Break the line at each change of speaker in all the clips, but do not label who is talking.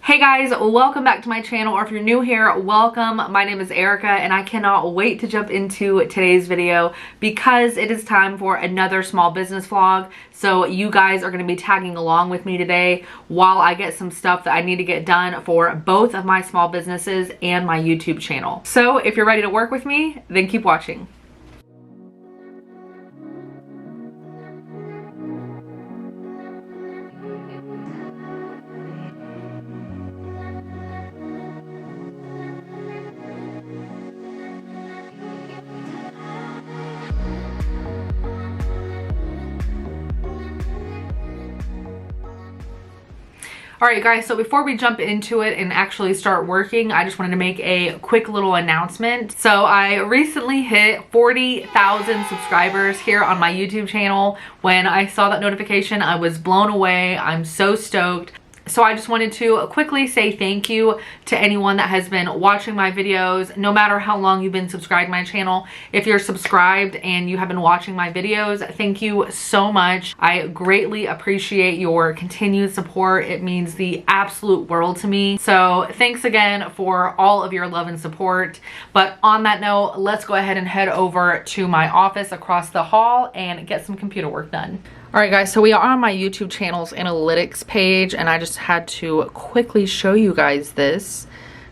Hey guys, welcome back to my channel, or if you're new here, welcome. My name is Erica and I cannot wait to jump into today's video because it is time for another small business vlog. So you guys are going to be tagging along with me today while I get some stuff that I need to get done for both of my small businesses and my YouTube channel. So if you're ready to work with me, then keep watching. Alright guys, so before we jump into it and actually start working, I just wanted to make a quick little announcement. So I recently hit 40,000 subscribers here on my YouTube channel. When I saw that notification, I was blown away. I'm so stoked. So I just wanted to quickly say thank you to anyone that has been watching my videos, no matter how long you've been subscribed to my channel. If you're subscribed and you have been watching my videos, thank you so much. I greatly appreciate your continued support. It means the absolute world to me. So thanks again for all of your love and support. But on that note, let's go ahead and head over to my office across the hall and get some computer work done. Alright guys, so we are on my YouTube channel's analytics page and I just had to quickly show you guys this.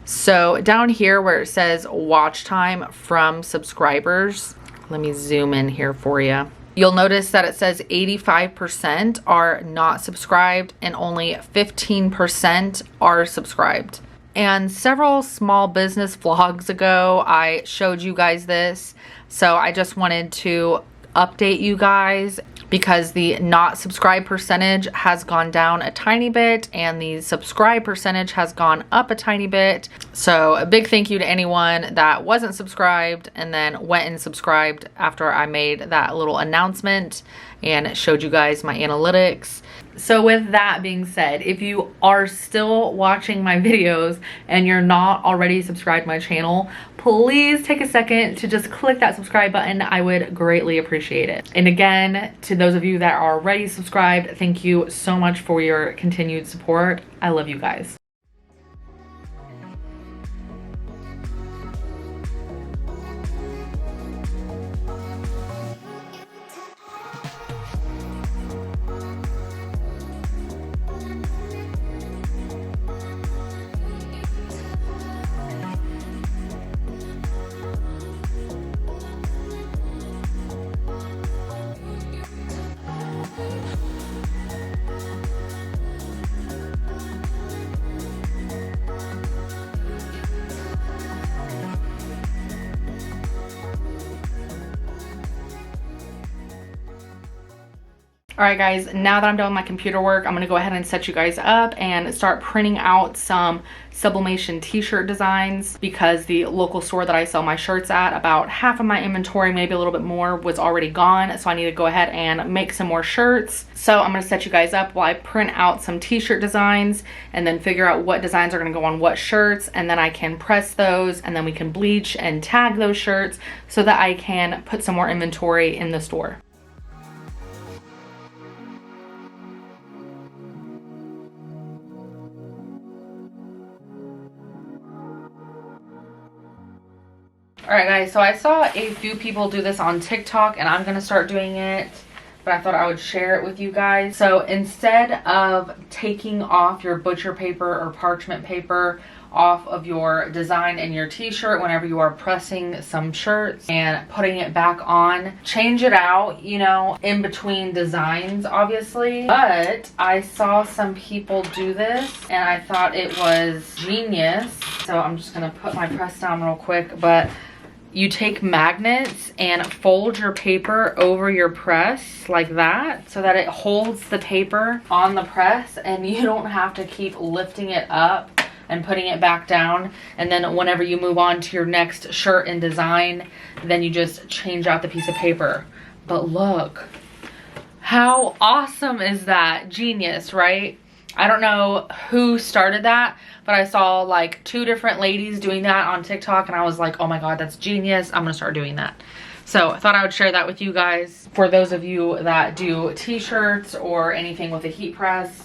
So down here where it says watch time from subscribers, let me zoom in here for you. You'll notice that it says 85% are not subscribed and only 15% are subscribed. And several small business vlogs ago, I showed you guys this. So I just wanted to update you guys because the not subscribed percentage has gone down a tiny bit and the subscribe percentage has gone up a tiny bit. So a big thank you to anyone that wasn't subscribed and then went and subscribed after I made that little announcement and showed you guys my analytics. So with that being said, if you are still watching my videos and you're not already subscribed to my channel, please take a second to just click that subscribe button. I would greatly appreciate it. And again, to those of you that are already subscribed, thank you so much for your continued support. I love you guys. Alright guys, now that I'm done with my computer work, I'm going to go ahead and set you guys up and start printing out some Sublimation t-shirt designs because the local store that I sell my shirts at, about half of my inventory, maybe a little bit more, was already gone. So I need to go ahead and make some more shirts. So I'm going to set you guys up while I print out some t-shirt designs and then figure out what designs are going to go on what shirts, and then I can press those and then we can bleach and tag those shirts so that I can put some more inventory in the store. Alright guys, so I saw a few people do this on TikTok and I'm going to start doing it, but I thought I would share it with you guys. So instead of taking off your butcher paper or parchment paper off of your design in your t-shirt whenever you are pressing some shirts and putting it back on, change it out, you know, in between designs obviously. But I saw some people do this and I thought it was genius. So I'm just going to put my press down real quick, but you take magnets and fold your paper over your press like that so that it holds the paper on the press and you don't have to keep lifting it up and putting it back down. And then whenever you move on to your next shirt and design, then you just change out the piece of paper. But look, how awesome is that? Genius, right? I don't know who started that, but I saw like 2 different ladies doing that on TikTok and I was like, oh my god, that's genius. I'm gonna start doing that. So I thought I would share that with you guys for those of you that do t-shirts or anything with a heat press.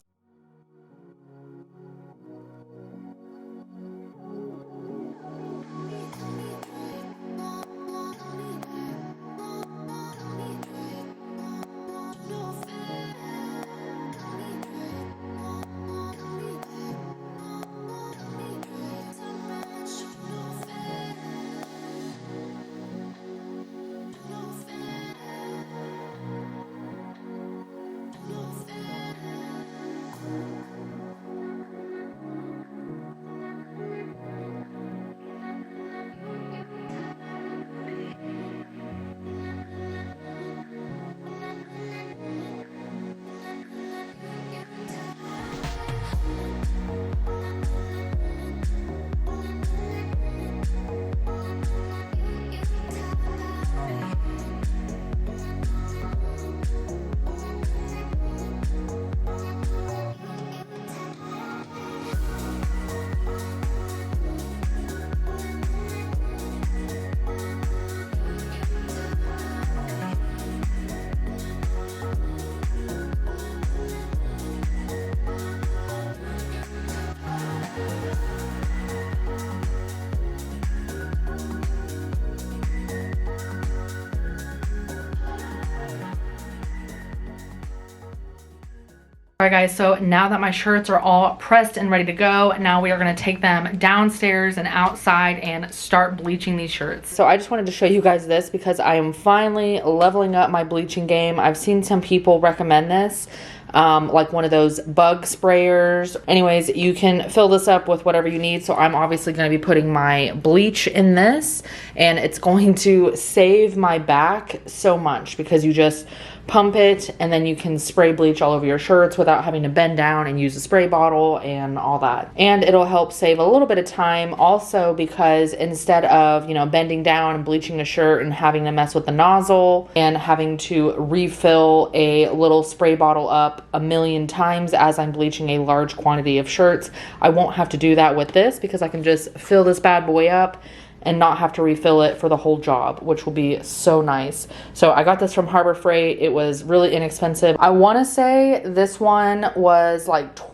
Alright guys, so now that my shirts are all pressed and ready to go, now we are going to take them downstairs and outside and start bleaching these shirts. So I just wanted to show you guys this because I am finally leveling up my bleaching game. I've seen some people recommend this, like one of those bug sprayers. Anyways, you can fill this up with whatever you need. So I'm obviously going to be putting my bleach in this, and it's going to save my back so much because you just pump it and then you can spray bleach all over your shirts without having to bend down and use a spray bottle and all that. And it'll help save a little bit of time also because instead of, you know, bending down and bleaching a shirt and having to mess with the nozzle and having to refill a little spray bottle up a million times as I'm bleaching a large quantity of shirts, I won't have to do that with this because I can just fill this bad boy up and not have to refill it for the whole job, which will be so nice. So I got this from Harbor Freight. It was really inexpensive. I want to say this one was like $12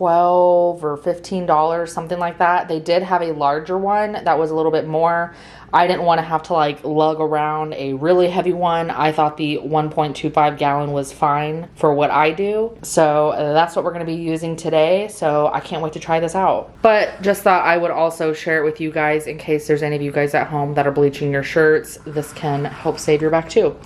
or $15, something like that. They did have a larger one that was a little bit more. I didn't want to have to like lug around a really heavy one. I thought the 1.25 gallon was fine for what I do. So that's what we're going to be using today. So I can't wait to try this out. But just thought I would also share it with you guys in case there's any of you guys at home that are bleaching your shirts. This can help save your back too.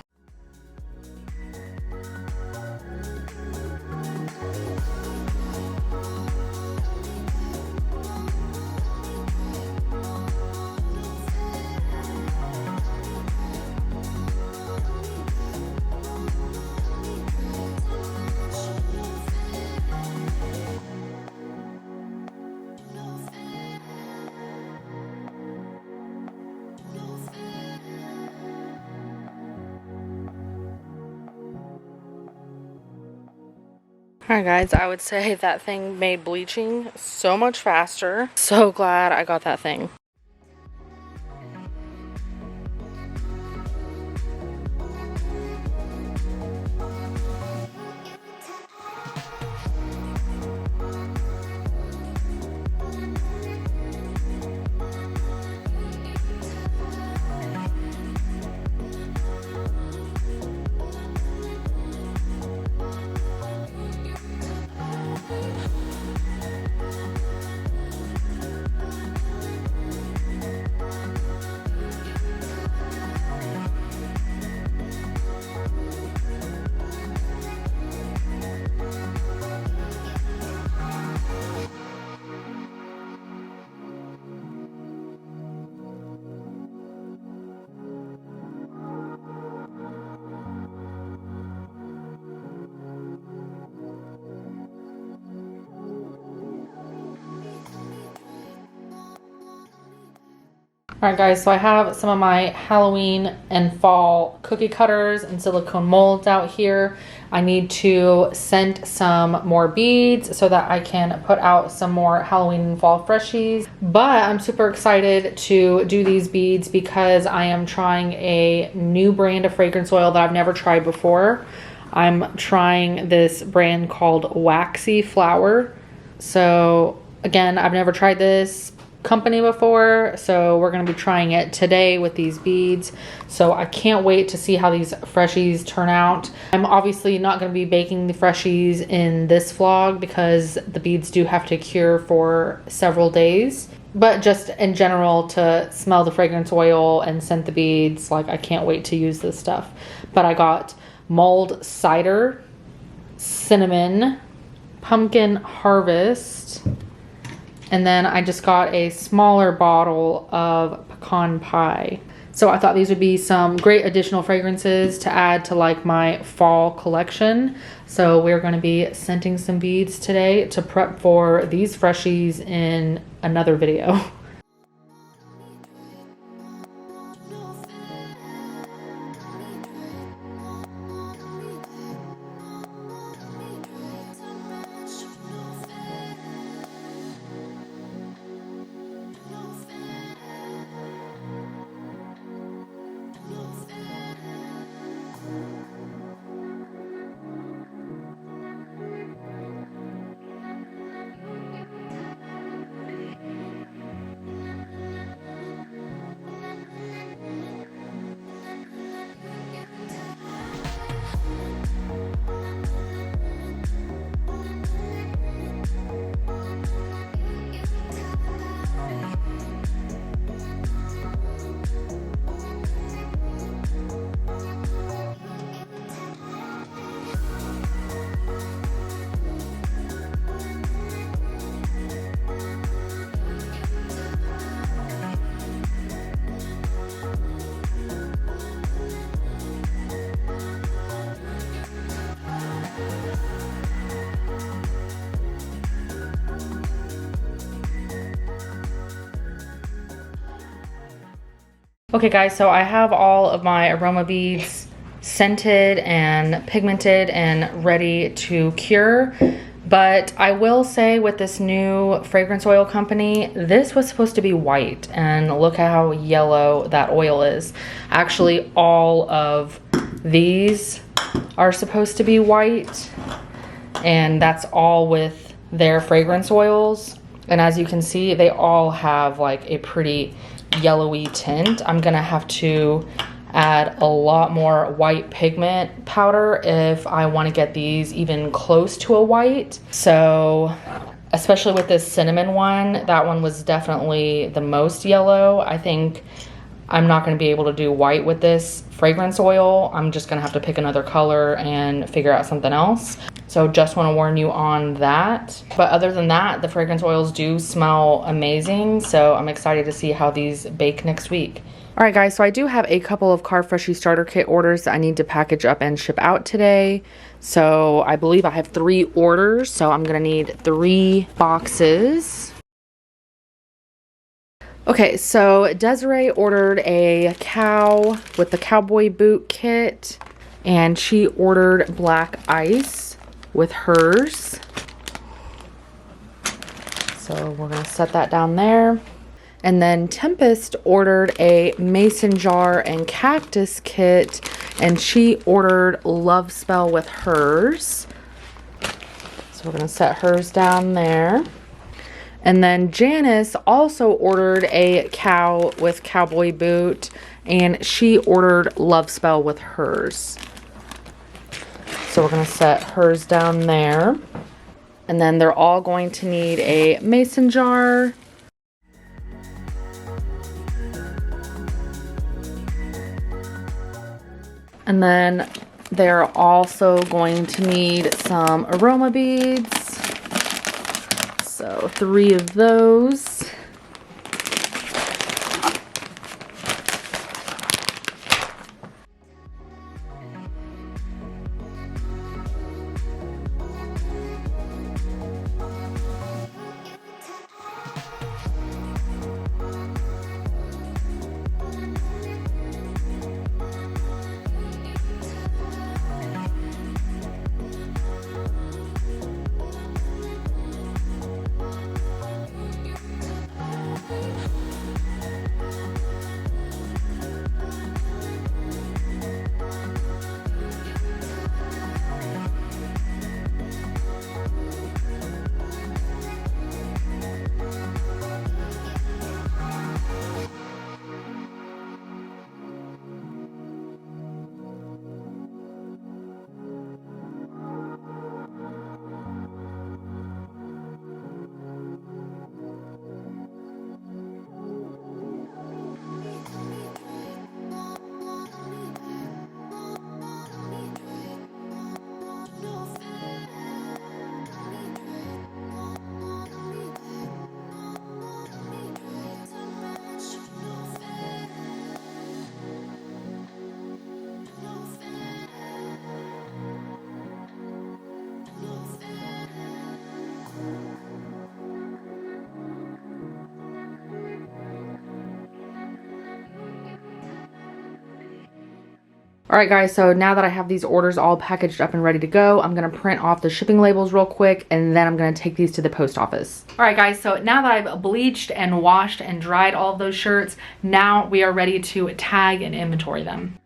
Alright guys, I would say that thing made bleaching so much faster. So glad I got that thing. Alright guys, so I have some of my Halloween and fall cookie cutters and silicone molds out here. I need to scent some more beads so that I can put out some more Halloween and fall freshies. But I'm super excited to do these beads because I am trying a new brand of fragrance oil that I've never tried before. I'm trying this brand called Waxy Flower. So again, I've never tried this company before, so we're going to be trying it today with these beads. So I can't wait to see how these freshies turn out. I'm obviously not going to be baking the freshies in this vlog because the beads do have to cure for several days, but just in general to smell the fragrance oil and scent the beads, like I can't wait to use this stuff. But I got mulled cider, cinnamon, pumpkin harvest, and then I just got a smaller bottle of pecan pie. So I thought these would be some great additional fragrances to add to like my fall collection. So we're going to be scenting some beads today to prep for these freshies in another video. Okay guys, so I have all of my Aroma Beads scented and pigmented and ready to cure. But I will say with this new fragrance oil company, this was supposed to be white, and look at how yellow that oil is. Actually, all of these are supposed to be white, and that's all with their fragrance oils. And as you can see, they all have like a pretty yellowy tint. I'm gonna have to add a lot more white pigment powder if I want to get these even close to a white. So especially with this cinnamon one, that one was definitely the most yellow. I think I'm not going to be able to do white with this fragrance oil. I'm just going to have to pick another color and figure out something else. So just want to warn you on that. But other than that, the fragrance oils do smell amazing. So I'm excited to see how these bake next week. All right, guys, so I do have a couple of Car Freshie starter kit orders that I need to package up and ship out today. So I believe I have 3 orders. So I'm going to need 3 boxes. Okay, so Desiree ordered a cow with the cowboy boot kit, and she ordered black ice with hers. So we're gonna set that down there. And then Tempest ordered a mason jar and cactus kit, and she ordered Love Spell with hers. So we're gonna set hers down there. And then Janice also ordered a cow with cowboy boot, and she ordered Love Spell with hers. So we're going to set hers down there. And then they're all going to need a mason jar. And then they're also going to need some Aroma Beads. So 3 of those. All right, guys, so now that I have these orders all packaged up and ready to go, I'm going to print off the shipping labels real quick, and then I'm going to take these to the post office. All right, guys, so now that I've bleached and washed and dried all of those shirts, now we are ready to tag and inventory them.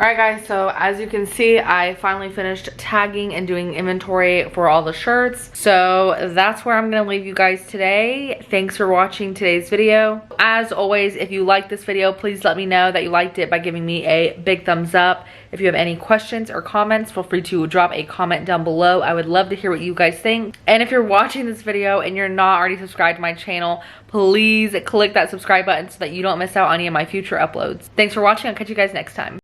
Alright guys, so as you can see, I finally finished tagging and doing inventory for all the shirts. So that's where I'm going to leave you guys today. Thanks for watching today's video. As always, if you liked this video, please let me know that you liked it by giving me a big thumbs up. If you have any questions or comments, feel free to drop a comment down below. I would love to hear what you guys think. And if you're watching this video and you're not already subscribed to my channel, please click that subscribe button so that you don't miss out on any of my future uploads. Thanks for watching. I'll catch you guys next time.